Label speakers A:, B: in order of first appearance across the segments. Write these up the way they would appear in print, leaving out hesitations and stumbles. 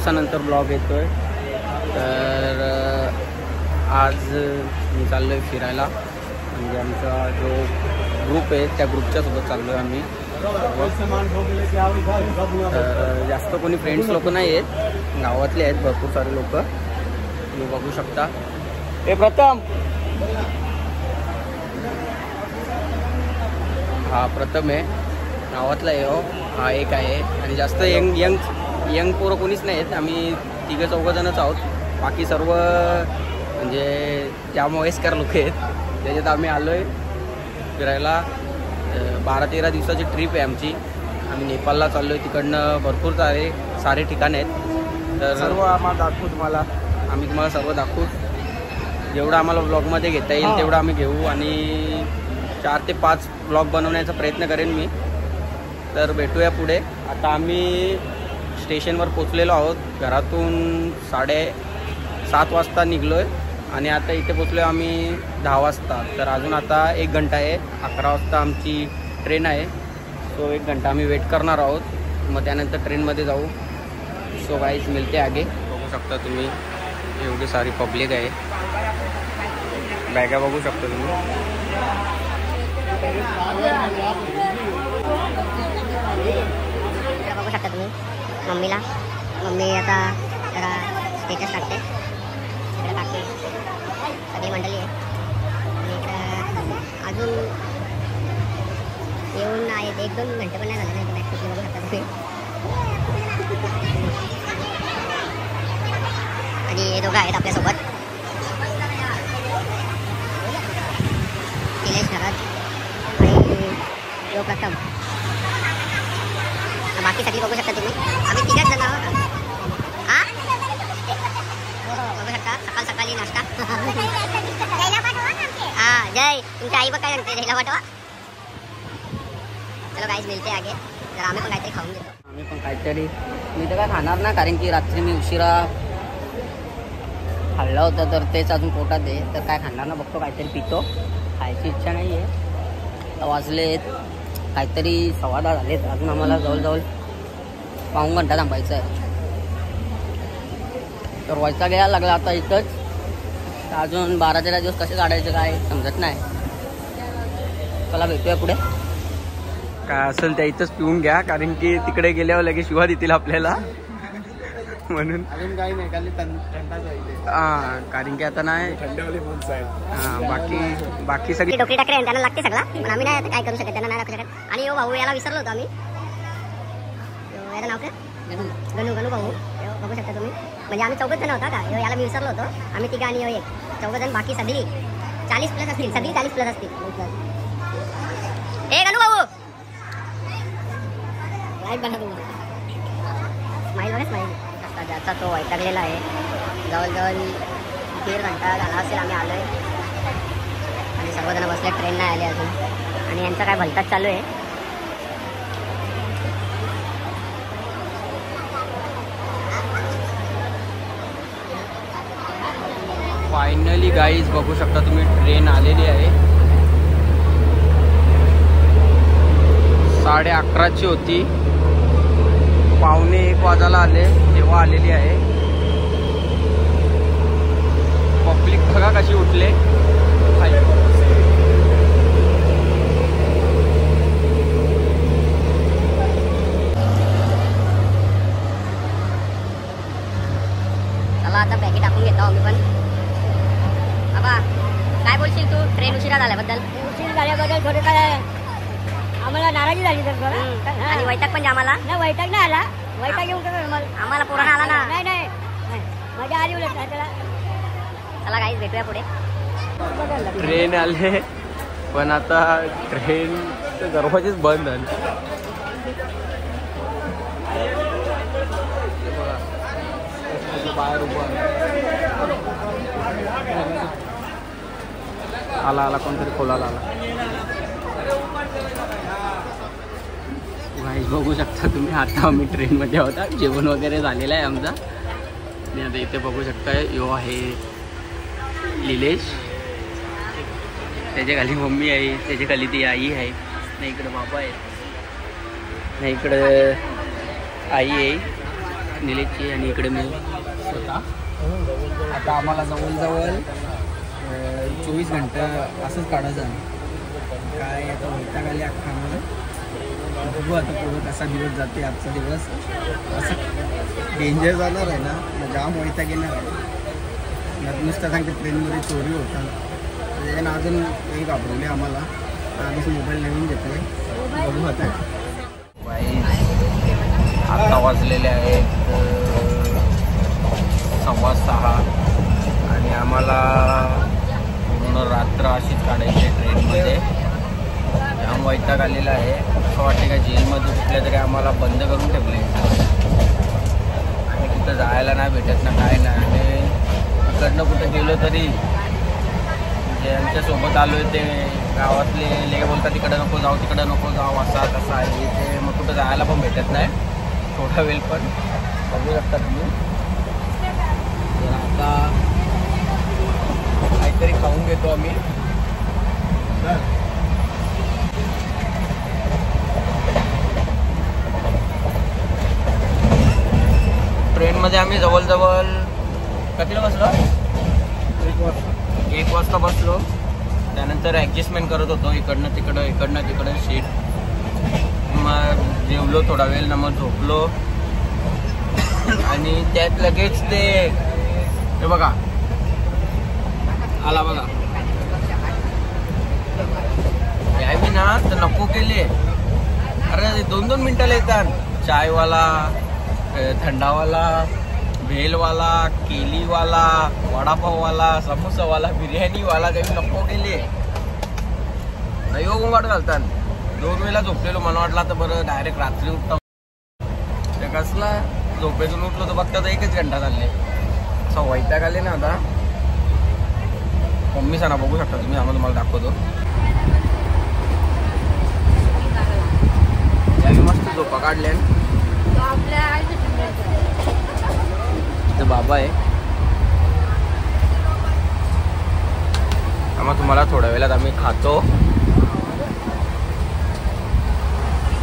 A: दिवसानंतर ब्लॉग येतोय। तर आज मी चाललो आहे फिरायला, म्हणजे आमचा जो ग्रुप आहे त्या ग्रुपच्या सोबत चाललो आहे आम्ही। तर जास्त कोणी फ्रेंड्स लोक नाही आहेत, गावातले आहेत भरपूर सारे लोक, तुम्ही बघू शकता। हे प्रथम, हा प्रथम आहे, गावातला आहे हो, हा एक आहे। आणि जास्त यंग पोरं कोणीच नाही आहेत, आम्ही 3-4 जणच आहोत। बाकी सर्व म्हणजे ज्या वयस्कर लोक आहेत त्याच्यात आम्ही आलो आहे फिरायला। 12-13 दिवसाची ट्रिप आहे आमची। आम्ही नेपाळला चाललो आहे, तिकडनं भरपूर सारे ठिकाण आहेत। तर सर्व आम्हाला दाखवू, आम्ही तुम्हाला सर्व दाखवू, जेवढं आम्हाला ब्लॉगमध्ये घेता येईल तेवढं आम्ही घेऊ, आणि 4 ते 5 ब्लॉग बनवण्याचा प्रयत्न करेन मी। तर भेटूया पुढे। आता आम्ही स्टेशनवर पोचलेलो आहोत, घरातून 7:30 वाजता निघलो आहे आणि आता इथे पोचलो आहे आम्ही 10 वाजता। तर अजून आता 1 घंटा आहे, 11 वाजता आमची ट्रेन आहे। सो 1 घंटा आम्ही वेट करणार आहोत, मग त्यानंतर ट्रेनमध्ये जाऊ। सो गाईज मिळते आगे। बघू शकता तुम्ही एवढी सारी पब्लिक आहे, बॅगा बघू शकता तुम्ही।
B: बघू शकता तुम्ही मम्मी आता जरा स्टेटस टाकते, इकडे बाकी सगळी मंडळी आहे, आणि इकडं अजून येऊन आहेत 1-2 घंटे पण नाही झाले नाही, ॲक्च्युअली बघू शकता तुम्ही। आणि हे दोघं आहेत आपल्यासोबत, निलेश घरात आणि यो प्रथम, बाकी सगळी बघू शकता तुम्ही। आम्ही 3 जण आहोत। हां बघू शकता, सकाळी नाश्ता। हां जय, तुमची आई बघ काय सांगते, जयला पाठवा। चलो गाईज मिळते आगे, जर आम्ही पण काहीतरी खाऊन घेतो।
A: आम्ही पण काहीतरी, मी तर काय खाणार ना, कारण की रात्री मी उशिरा खाल्लं होतं, तर तेच अजून पोटात आहे, तर काय खाणार ना, बघतो काहीतरी पितो, खायची इच्छा नाही आहे। वाजलेत काहीतरी 10:15 झालेत, अजून आम्हाला जवळजवळ पाऊण घंटा थांबायचं आहे। तर वैताग यायला लागला आता इथंच, अजून 12-13 दिवस कसे काढायचे काय समजत नाही। चला भेटूया पुढे, काय असेल त्या इथंच पिऊन घ्या, कारण की तिकडे गेल्यावर लगेच शिवा देतील आपल्याला म्हणून।
C: अजून काही नाही, खाली थंडाच आहे।
A: हां, कारण की आता नाही
C: थंडवाली माणसं आहेत।
A: हां, बाकी सगळी
B: डोकरी टाकरे त्यांना लागते सगळं, पण आम्ही नाही काय करू शकत, त्यांना नाही दाखवू शकत। आणि भाऊ याला विसरलो होतो आम्ही, याचं नाव काय, गणू भाऊ, बघू शकता तुम्ही। म्हणजे आम्ही 4 जण होता का, याला मी विसरलो होतो, आम्ही 3 आणि 1 4 जण, बाकी सगळी 40+ असतील, सगळी 40+ असतील। हे गणू भाऊ लाईट बंद करू, स्माईल बघा स्माईल। आता ज्याचा तो वैतागलेला आहे, जवळजवळ 1.5 घंटा झाला असेल आम्ही आलो आहे, आणि सर्वजण बसले, ट्रेन नाही आली अजून, आणि यांचा काय भलताच चालू आहे।
A: फायनली गाईज बघू शकता तुम्ही, ट्रेन आलेली आहे। 11:30ची होती, 1:45 वाजायला आले तेव्हा आलेली आहे। पब्लिक बघा कशी उठले,
B: चला आता बॅगी टाकून घेतो आम्ही पण। बाबा काय बोलशील तू ट्रेन उशिरा झाल्याबद्दल?
D: उशीर झाल्याबद्दल थोडं काय आम्हाला नाराजी झाली तर थोडं,
B: आणि वैताग पण आम्हाला
D: नाही, वैताग नाही आला, वैताग येऊन कसं
B: आम्हाला पुराणा आला ना,
D: नाही मजा आली उलट त्याला।
B: चला गाईज भेटूया पुढे।
A: ट्रेन आले, पण आता ट्रेन दरवाजेच बंद झाले। बाहेर उभा आला कोणतरी खोलाला आला। गाईज बघू शकता तुम्ही, आता आम्ही ट्रेनमध्ये होता, जेवण वगैरे झालेलं आहे आमचा, आणि आता इथे बघू शकता यो आहे निलेश, त्याच्या खाली मम्मी आहे, त्याच्या खाली ती आई आहे, नाही इकडे बाबा आहे, नाही इकडे आई आहे, निलेशची आणि इकडे मी स्वतः. आता आम्हाला जवळजवळ 24 घंटे असंच काढायचं आहे. काय आता वैताग आली अख्खा आम्हाला. बघू आता पुढं कसा दिवस जाते. आजचा दिवस असं डेंजर जाणार आहे ना, जाम वैताग येणार आहे. नुसतं सांगते ट्रेनमध्ये चोरी होतात त्याच्यानं अजून काही घाबरवले आम्हाला. आधीच मोबाईल नवीन घेतोय. बघू आता. आता वाजलेले आहेत 6:15 आणि आम्हाला पूर्ण रात्र अशीच काढायची आहे ट्रेनमध्ये. जाम वैताग आलेला आहे. असं वाटते का जेलमध्ये कुठल्या तरी आम्हाला बंद करून ठेवले आणि कुठं जायला नाही भेटत ना काय नाही. आणि इकडनं कुठं गेलो तरी ज्यांच्यासोबत आलो आहे ते गावातले ले बोलतात तिकडं नको जाऊ तिकडं नको जाऊ असा तसा आहे ते. मग कुठं जायला पण भेटत नाही थोडा वेळ. पण बघू शकता तुम्ही. तर आता काहीतरी खाऊन घेतो आम्ही. ट्रेनमध्ये आम्ही जवळजवळ कितीला बसलो? 1 वाजता बसलो. त्यानंतर ॲडजस्टमेंट करत होतो इकडनं तिकडं सीट. मग जेवलो थोडा वेळ ना मग झोपलो. आणि त्यात लगेच ते बघा आला बघा. यावी ना तर नको केले. अरे 2-2 मिनिटाला येतात. चायवाला, थंडावाला, भेलवाला, केलीवाला, वडापाववाला, समोसावाला, बिर्याणीवाला काही नको गेले. नाही हो वाट घालतात. 2 वेळेला झोपलेलो. मला वाटलं तर बरं डायरेक्ट रात्री उठता. ते कसला झोपेतून उठलो तर फक्त 1 घंटा चालले. असं वैताग आले ना आता. मम्मी सांगा बघू शकता तुम्ही. आम्हाला तुम्हाला दाखवतो. यावी मस्त झोपा काढल्या. बाबा आहे. मग तुम्हाला थोड्या वेळात आम्ही खातो.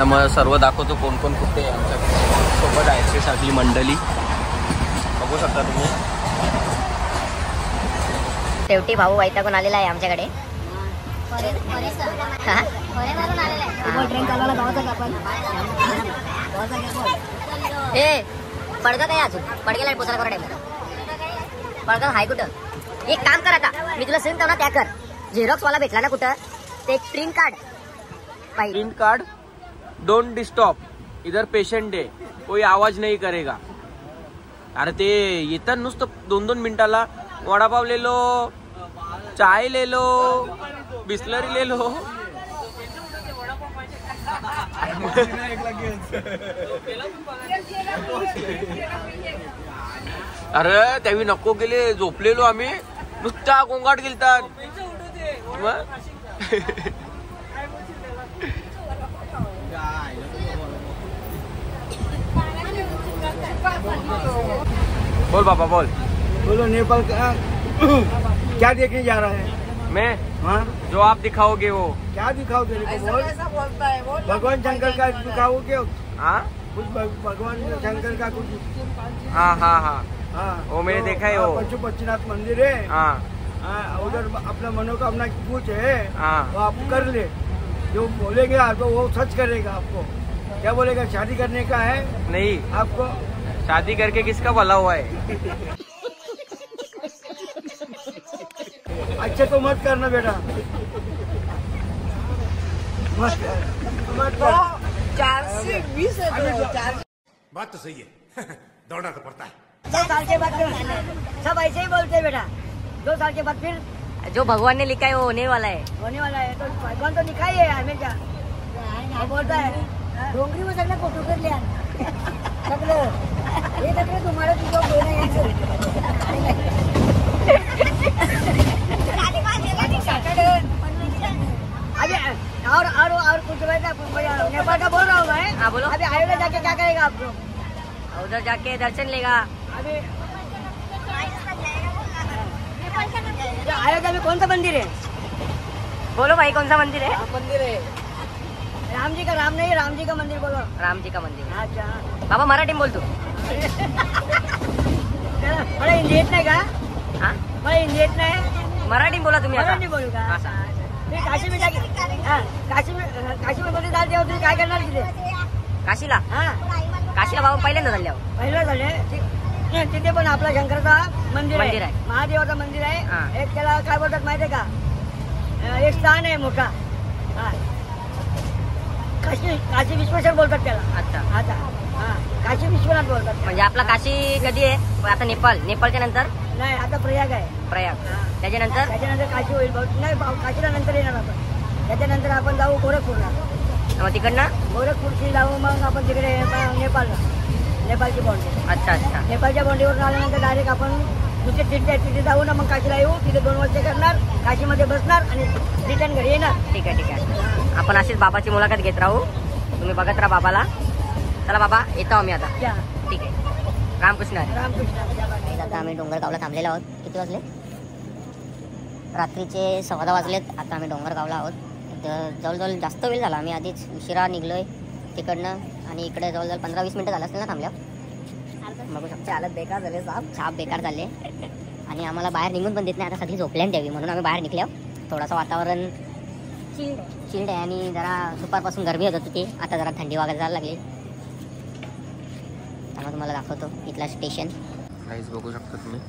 A: मग सर्व दाखवतो कोण कोण कुठे आमच्या सोबत आहे. सगळी मंडळी बघू शकता तुम्ही.
B: शेवटी भाऊ वैतागून आलेला आहे आमच्याकडे. पडगा काय अजून पडगेला पोचायला करा टाइम. पडगा हाय कुठं? एक काम कर आता मी तुला सांगतो ना त्या कर. झेरॉक्स वाला भेटला ना कुठं ते प्रिंट काढ.
A: Print card. Don't disturb. इधर पेशंट है. कोई आवाज नहीं करेगा. अरे ते येतात नुसतं 2-2 मिनिटाला. वडापाव ले लो, चाय ले लो, बिस्लरी ले लो. अरे त्यावेळी नको गेले. झोपलेलो आम्ही. नुसता गोंगाट गेलतात. बोल बाबा बोल.
C: बोलो नेपाल का क्या देखने जा रहा है?
A: मैं
C: हाँ
A: जो आप दिखाओगे वो.
C: क्या दिखाओ तेरे को? बोल. भगवान शंकर का दिखाओगे?
A: हाँ
C: कुछ भगवान शंकर का कुछ.
A: हाँ हाँ हाँ
C: हाँ
A: वो मैंने देखा है. वो
C: पशुपतिनाथ मंदिर है.
A: हाँ
C: उधर अपना मनोकामना कुछ है.
A: हाँ
C: वो आप कर ले. जो बोलेगा तो वो सच करेगा. आपको क्या बोलेगा? शादी करने का है
A: नहीं.
C: आपको.
A: शादी करके किसका भला हुआ है?
C: अच्छा तो मत करना बेटा. मत कर.
D: 420
E: बात तो सही है. दौड़ना तो पड़ता है.
D: 2 साल के बाद सब ऐसे ही बोलते हैं बेटा. 2 साल के बाद फिर
B: जो भगवान ने लिखा है वो होने वाला है.
D: होने वाला है. तो भगवान तो लिखा ही है हमेशा. वो बोलता है डोंगरी में सगळं फोटो कर लिया सगळं. हे सगळं तुम्हाला तुझं बोलणं यायचं. अभी और कुछ नेपाल का बोल रहा हूँ मैं.
B: हाँ बोलो.
D: अभी अयोध्या जाके क्या करेगा आपको?
B: उधर जाके दर्शन लेगा.
D: अभी अयोध्या में कौन सा मंदिर है?
B: बोलो भाई कौन सा मंदिर है?
D: मंदिर है राम जी का. राम नहीं, राम जी का मंदिर बोलो.
B: राम जी का मंदिर.
D: अच्छा
B: बाबा मराठी में बोल तू.
D: मला हिंदी येत नाही का?
B: हा
D: मला हिंदी येत नाही.
B: मराठी बोला तुम्ही आता.
D: मराठी बोलू का?
B: असं.
D: मी काशीमध्ये जाल तेव्हा तुम्ही काय करणार तिथे?
B: काशीला
D: हा
B: काशीला बाबा पहिल्यांदा झाल्यावर.
D: पहिलं झाले तिथे पण आपला शंकराचा मंदिर
B: मंदिर
D: आहे,
B: आहे.
D: महादेवाचं मंदिर
B: हा.
D: आहे. एक त्याला काय बोलतात माहितीये का? एक स्थान आहे मोठा. हा. काशी विश्वेश्वर बोलतात त्याला.
B: अच्छा.
D: आता हा काशी विश्वनाथ बोलतात.
B: म्हणजे आपला काशी कधी आहे? आता नेपाळच्या नंतर
D: नाही, आता प्रयाग आहे.
B: प्रयाग.
D: हा.
B: त्याच्यानंतर
D: त्याच्यानंतर काशी होईल. नाही, काशीला नंतर येणार आपण. त्याच्यानंतर आपण जाऊ गोरखपूरला.
B: मग तिकडनं.
D: गोरखपूरशी जाऊ, मग आपण तिकडे नेपाळला. नेपाळची बाउंड्री.
B: अच्छा अच्छा.
D: नेपाळच्या बाउंड्रीवरून आल्यानंतर डायरेक्ट आपण दुसरे तिथे जाऊ ना, मग काशीला येऊ. तिथे 2 वर्ष करणार, काशीमध्ये बसणार आणि रिटर्न घरी येणार.
B: ठीक आहे ठीक आहे. आपण अशीच बाबाची मुलाखत घेत राहू. तुम्ही बघत राहा बाबाला. चला बाबा, येतो आम्ही आता.
D: या.
B: ठीक आहे. रामकृष्ण हरी.
D: रामकृष्ण.
B: आता आम्ही डोंगरगावला थांबलेलो आहोत. किती वाजले? रात्रीचे 11:15 वाजलेत. आता आम्ही डोंगरगावला आहोत. जवळजवळ जास्त वेळ झाला. आम्ही आधीच उशिरा निघलोय तिकडनं आणि इकडे जवळजवळ 15-20 मिनटं झालं असेल ना थांबल्या. बघू शकतो हालत बेकार झाले साहेब. छाप बेकार झाले आणि आम्हाला बाहेर निघून पण देत नाही. आता सगळी झोपल्यान द्यावी म्हणून आम्ही बाहेर निघल्यावर. थोडंसं वातावरण चिल्ड आहे आणि जरा दुपारपासून गरमी होत होती. आता जरा थंडी वागायला जायला लागली. त्यामुळे तुम्हाला दाखवतो इथला स्टेशन.
A: काहीच बघू शकता तुम्ही.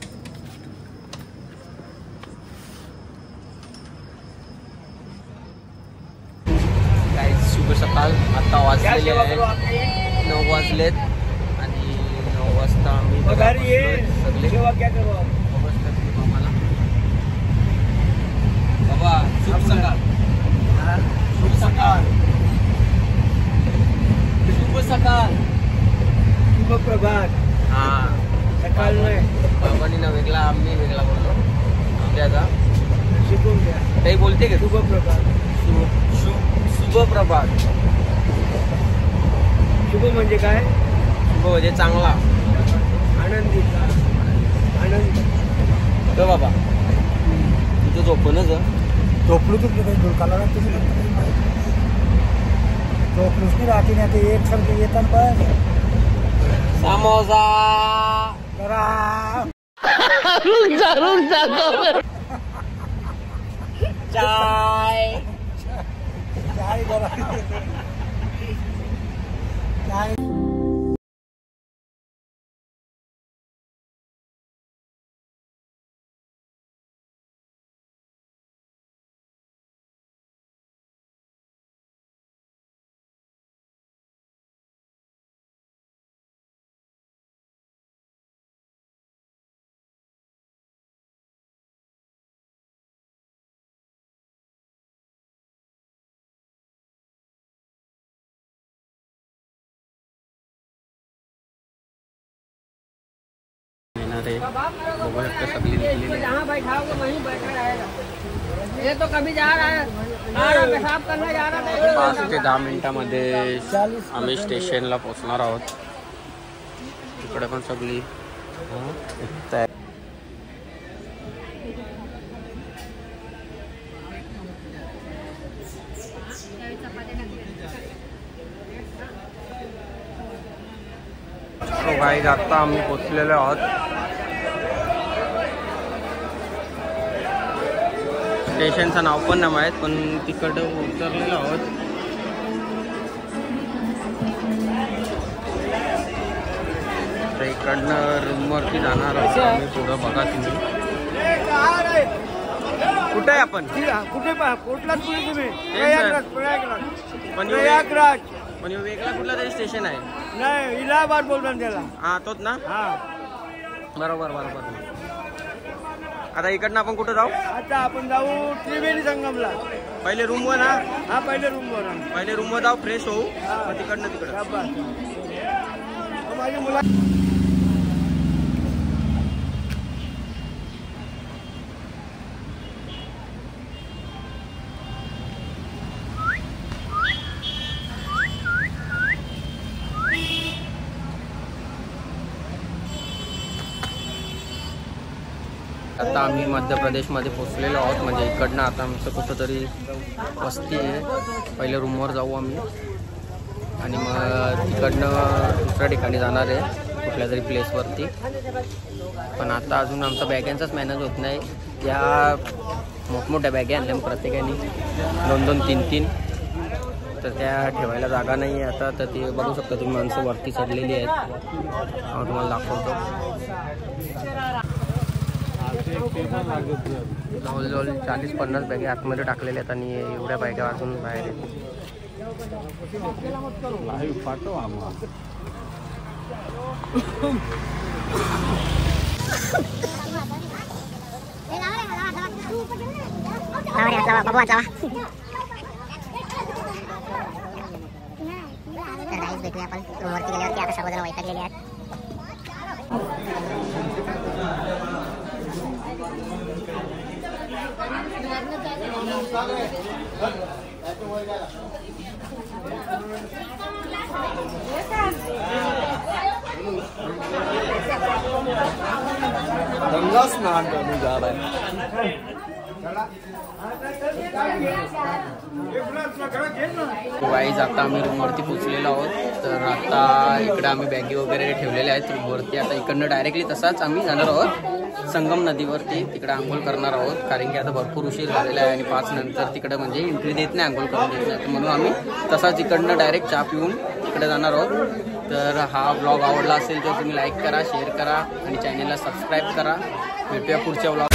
A: शुभ सकाळ. आता वाजलेले आहे 9 वाजलेत आणि 9 वाजता आम्ही सगळे बाबा शुभ सकाळ. शुभ सकाळ. शुभ सकाळ.
C: शुभ प्रभात.
A: हा
C: सकाळ नाही,
A: बाबांनी ना वेगळा, आम्ही वेगळा बोललो. आमच्याचा
C: शिकून घ्या.
A: काही बोलते का?
C: शुभ प्रभात.
A: शुभ प्रभात.
C: शुभ म्हणजे काय?
A: शुभ म्हणजे चांगला,
C: आनंदी. आनंद.
A: ग बाबा तुझं झोपूनच
C: झोपलो तू काला झोपलोच नाही. रात्री नाही ते एक सारखे येतात पण
A: समोसा चाय.
C: चाय बरा. चाय.
A: बघू शकता सगळी निघलेली.
D: जहाँ बैठा हो वहीं बैठा रहेगा. ये तो कभी जा रहा है, पेशाब करने जा रहा था.
A: 5 ते 10 मिनिटांमध्ये आम्ही स्टेशनला पोहोचणार आहोत. इकडे पण सगळी तयार. गाईज आता आम्ही पोचलेलो आहोत. स्टेशनचं नाव पण नाही माहीत, पण तिकडं उतरलेलो आहोत. तर इकडनं रूमवरती जाणार आहोत आम्ही. पुढं बघा तुम्ही. कुठे आहे आपण?
C: कुठे कुठला तुम्ही?
A: प्रयागराज. पण वेगळा कुठला तरी स्टेशन आहे.
C: नाही, इलाहाबाद बोलतात त्याला.
A: हा तोच ना.
C: हा
A: बरोबर बरोबर. आता इकडनं आपण कुठं जाऊ?
C: आता आपण जाऊ त्रिवेणी संगमला.
A: पहिले रूमवर ना.
C: हा पहिले रूमवर.
A: पहिले रूमवर जाऊ, फ्रेश होऊ, मग तिकडनं तिकडं.
C: माझी मुला
A: आता आम्ही मध्य प्रदेशमध्ये पोचलेलो आहोत. म्हणजे इकडनं आता आमचं कुठं तरी वस्ती आहे. पहिले रूमवर जाऊ आम्ही आणि मग तिकडनं दुसऱ्या ठिकाणी जाणार आहे. कुठल्या तरी प्लेसवरती. पण आता अजून आमचा बॅग्यांचाच मॅनेज होत नाही. त्या मोठमोठ्या बॅगे आणल्या प्रत्येकाने 2-2, 3-3. तर त्या ठेवायला जागा नाही आहे आता. तर ते बघू शकता तुम्ही, माणसं वरती चढलेली आहेत. तुम्हाला दाखवतो. जवळजवळ 40-50 बॅगे आतमध्ये टाकलेल्या आहेत आणि एवढ्या बॅगा अजून बाहेर आहेत.
B: भेटूया आपण वरती गेल्यावरती. आता सर्वजण वैतागलेले आहेत.
C: गंगा स्नान करने जा रहे हैं.
A: वाईज आता आम्ही रूमवरती पोचलेलो आहोत. तर आता इकडे आम्ही बॅगी वगैरे ठेवलेल्या आहेत रूमवरती. आता इकडनं डायरेक्टली तसाच आम्ही जाणार आहोत संगम नदीवरती. तिकडे आंघोळ करणार आहोत, कारण की आता भरपूर उशीर झालेला आहे आणि 5 नंतर तिकडे म्हणजे एंट्री देत नाही, आंघोळ करून देत नाही. म्हणून आम्ही तसाच इकडनं डायरेक्ट चहा पिऊन तिकडे जाणार आहोत. तर हा ब्लॉग आवडला असेल तर तुम्ही लाईक करा, शेअर करा आणि चॅनलला सबस्क्राईब करा. भेटूया पुढच्या ब्लॉग.